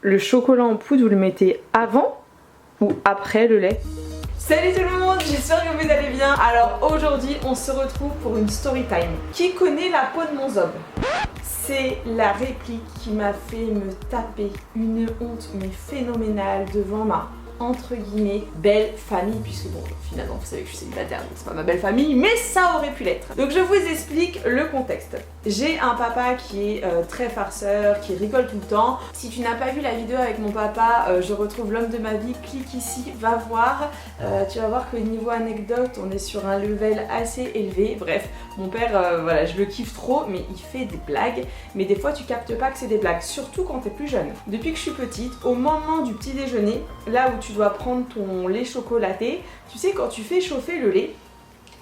Le chocolat en poudre, vous le mettez avant ou après le lait? Salut tout le monde, j'espère que vous allez bien. Alors aujourd'hui, on se retrouve pour une story time. Qui connaît la peau de mon zob? C'est la réplique qui m'a fait me taper une honte mais phénoménale devant ma entre guillemets belle famille, puisque bon finalement vous savez que je suis célibataire donc c'est pas ma belle famille, mais ça aurait pu l'être. Donc je vous explique le contexte. J'ai un papa qui est très farceur, qui rigole tout le temps. Si tu n'as pas vu la vidéo avec mon papa, je retrouve l'homme de ma vie, clique ici, va voir. Tu vas voir que niveau anecdote, on est sur un level assez élevé. Bref, mon père, voilà, je le kiffe trop, mais il fait des blagues. Mais des fois, tu captes pas que c'est des blagues, surtout quand t'es plus jeune. Depuis que je suis petite, au moment du petit déjeuner, là où tu dois prendre ton lait chocolaté, tu sais, quand tu fais chauffer le lait,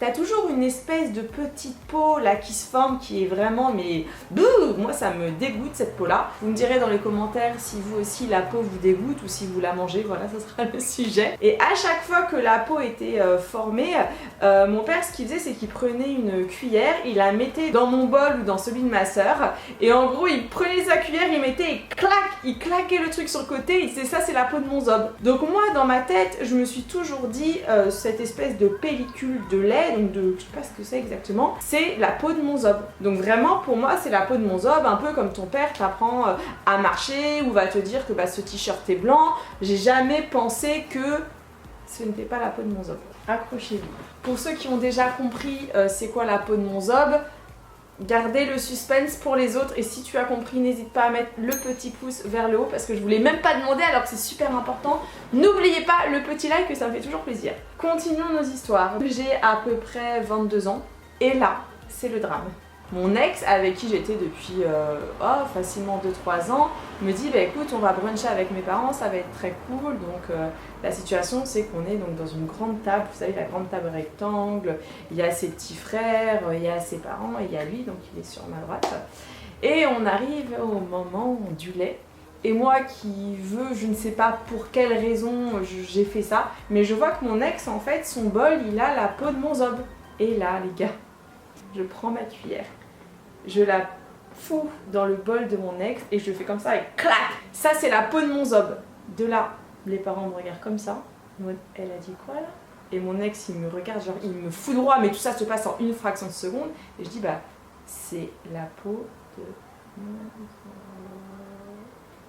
t'as toujours une espèce de petite peau là qui se forme qui est vraiment mais bouh, moi ça me dégoûte cette peau là. Vous me direz dans les commentaires si vous aussi la peau vous dégoûte ou si vous la mangez, voilà ça sera le sujet. Et à chaque fois que la peau était formée, mon père ce qu'il faisait c'est qu'il prenait une cuillère, il la mettait dans mon bol ou dans celui de ma soeur et en gros il prenait sa cuillère, il mettait et clac, il claquait le truc sur le côté, il disait ça c'est la peau de mon zob. Donc moi dans ma tête je me suis toujours dit cette espèce de pellicule de lait, donc de, je sais pas ce que c'est exactement, c'est la peau de mon zob. Donc vraiment pour moi c'est la peau de mon zob, un peu comme ton père t'apprend à marcher ou va te dire que bah, ce t-shirt est blanc. J'ai jamais pensé que ce n'était pas la peau de mon zob. Accrochez-vous. Pour ceux qui ont déjà compris c'est quoi la peau de mon zob, gardez le suspense pour les autres et si tu as compris n'hésite pas à mettre le petit pouce vers le haut parce que je voulais même pas demander alors que c'est super important. N'oubliez pas le petit like que ça me fait toujours plaisir. Continuons nos histoires. J'ai à peu près 22 ans et là c'est le drame. Mon ex avec qui j'étais depuis facilement 2-3 ans me dit bah écoute on va bruncher avec mes parents, ça va être très cool. Donc la situation c'est qu'on est donc dans une grande table, vous savez la grande table rectangle, il y a ses petits frères, il y a ses parents et il y a lui donc il est sur ma droite. Et on arrive au moment du lait. Et moi qui veux, je ne sais pas pour quelle raison j'ai fait ça, mais je vois que mon ex en fait son bol il a la peau de mon zob. Et là les gars, je prends ma cuillère, je la fous dans le bol de mon ex et je fais comme ça et clac. Ça c'est la peau de mon zob. De là, les parents me regardent comme ça. Elle a dit quoi là? Et mon ex il me regarde, genre il me fout droit, mais tout ça se passe en une fraction de seconde. Et je dis bah c'est la peau de mon zob.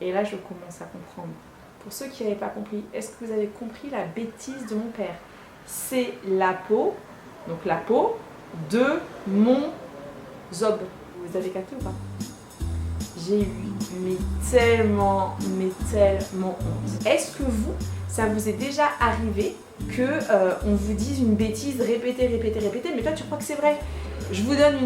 Et là je commence à comprendre. Pour ceux qui n'avaient pas compris, est-ce que vous avez compris la bêtise de mon père? C'est la peau, donc la peau de mon zob. Vous avez capté ou pas? J'ai eu tellement honte. Est-ce que vous, ça vous est déjà arrivé que on vous dise une bêtise, répétez, mais toi tu crois que c'est vrai? Je vous donne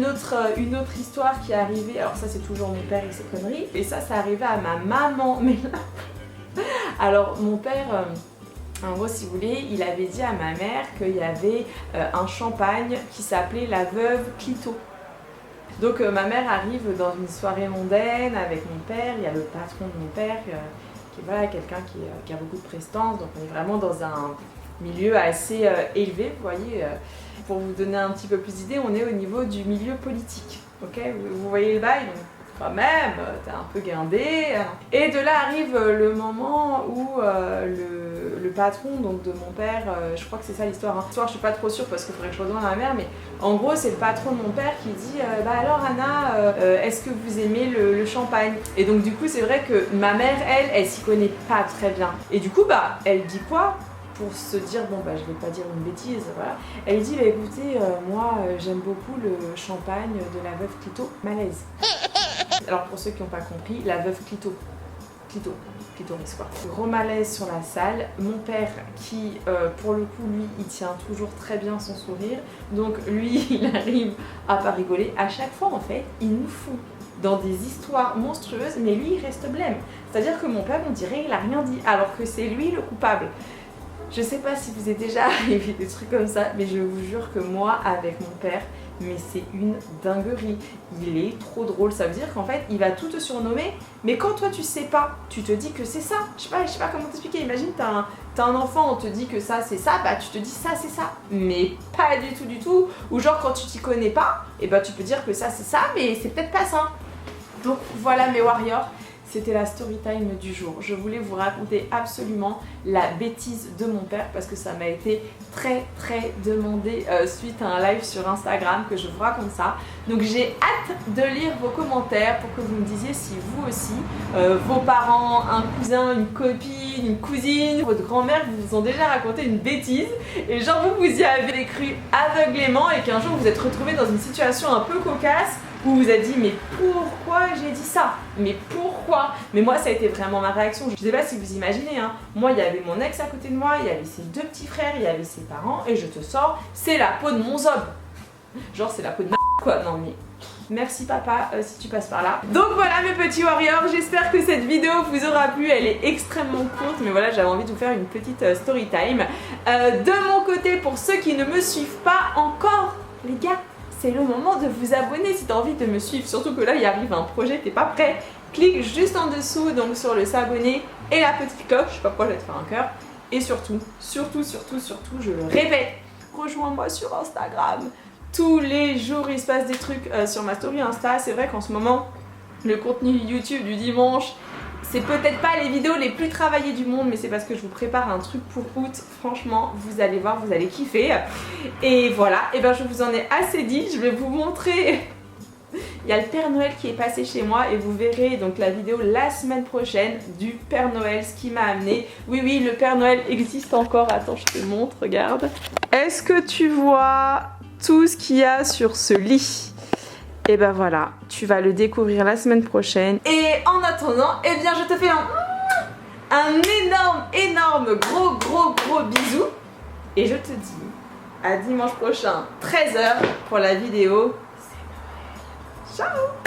une autre histoire qui est arrivée, alors ça c'est toujours mon père et ses conneries, et ça arrivait à ma maman, mais là... Alors mon père... En gros, si vous voulez, il avait dit à ma mère qu'il y avait un champagne qui s'appelait la Veuve Clicquot. Donc ma mère arrive dans une soirée mondaine avec mon père, il y a le patron de mon père qui est voilà, quelqu'un qui a beaucoup de prestance, donc on est vraiment dans un milieu assez élevé, vous voyez. Pour vous donner un petit peu plus d'idée, on est au niveau du milieu politique, ok? Vous voyez le bail? Donc, quand même, t'es un peu guindé. Et de là arrive le moment où le patron donc de mon père, je crois que c'est ça l'histoire. L'histoire, je suis pas trop sûre parce qu'il faudrait que je redemande à ma mère, mais en gros, c'est le patron de mon père qui dit bah alors Anna, est-ce que vous aimez le champagne? Et donc du coup, c'est vrai que ma mère, elle s'y connaît pas très bien. Et du coup, bah, elle dit quoi? Pour se dire, bon bah je vais pas dire une bêtise, voilà. Elle dit, bah écoutez, moi j'aime beaucoup le champagne de la Veuve Clicquot, malaise. Alors pour ceux qui n'ont pas compris, la Veuve Clicquot, clitoris quoi. Gros malaise sur la salle, mon père qui pour le coup lui il tient toujours très bien son sourire, donc lui il arrive à pas rigoler, à chaque fois en fait il nous fout dans des histoires monstrueuses mais lui il reste blême, c'est à dire que mon père on dirait il a rien dit alors que c'est lui le coupable. Je sais pas si vous êtes déjà arrivé des trucs comme ça, mais je vous jure que moi avec mon père, mais c'est une dinguerie. Il est trop drôle, ça veut dire qu'en fait il va tout te surnommer, mais quand toi tu sais pas, tu te dis que c'est ça. Je sais pas comment t'expliquer, imagine t'as un enfant, on te dit que ça c'est ça, bah tu te dis ça c'est ça, mais pas du tout, ou genre quand tu t'y connais pas, et bah tu peux dire que ça c'est ça, mais c'est peut-être pas ça. Donc voilà mes warriors, c'était la story time du jour. Je voulais vous raconter absolument la bêtise de mon père parce que ça m'a été très demandé suite à un live sur Instagram que je vous raconte ça. Donc j'ai hâte de lire vos commentaires pour que vous me disiez si vous aussi, vos parents, un cousin, une copine, une cousine, votre grand-mère vous ont déjà raconté une bêtise et genre vous y avez cru aveuglément et qu'un jour vous êtes retrouvé dans une situation un peu cocasse où vous avez dit mais pourquoi j'ai dit ça? Mais pourquoi? Mais moi ça a été vraiment ma réaction. Je sais pas si vous imaginez hein. Moi il y avait mon ex à côté de moi, il y avait ses deux petits frères, il y avait ses parents et je te sors, c'est la peau de mon zob. Genre c'est la peau de ma quoi. Non mais merci papa si tu passes par là. Donc voilà mes petits warriors, j'espère que cette vidéo vous aura plu. Elle est extrêmement courte mais voilà j'avais envie de vous faire une petite story time. De mon côté pour ceux qui ne me suivent pas encore les gars, c'est le moment de vous abonner si tu as envie de me suivre. Surtout que là il arrive un projet, t'es pas prêt. Clique juste en dessous donc sur le s'abonner et la petite cloche. Je sais pas pourquoi je vais te faire un cœur. Et surtout, je le répète, rejoins-moi sur Instagram. Tous les jours il se passe des trucs sur ma story Insta. C'est vrai qu'en ce moment le contenu YouTube du dimanche c'est peut-être pas les vidéos les plus travaillées du monde, mais c'est parce que je vous prépare un truc pour août. Franchement, vous allez voir, vous allez kiffer. Et voilà, et ben je vous en ai assez dit. Je vais vous montrer. Il y a le Père Noël qui est passé chez moi et vous verrez donc la vidéo la semaine prochaine du Père Noël, ce qui m'a amené. Oui, le Père Noël existe encore. Attends, je te montre, regarde. Est-ce que tu vois tout ce qu'il y a sur ce lit? Et ben voilà, tu vas le découvrir la semaine prochaine. Et en attendant, eh bien je te fais un énorme gros bisou. Et je te dis à dimanche prochain 13h pour la vidéo. C'est Noël. Ciao.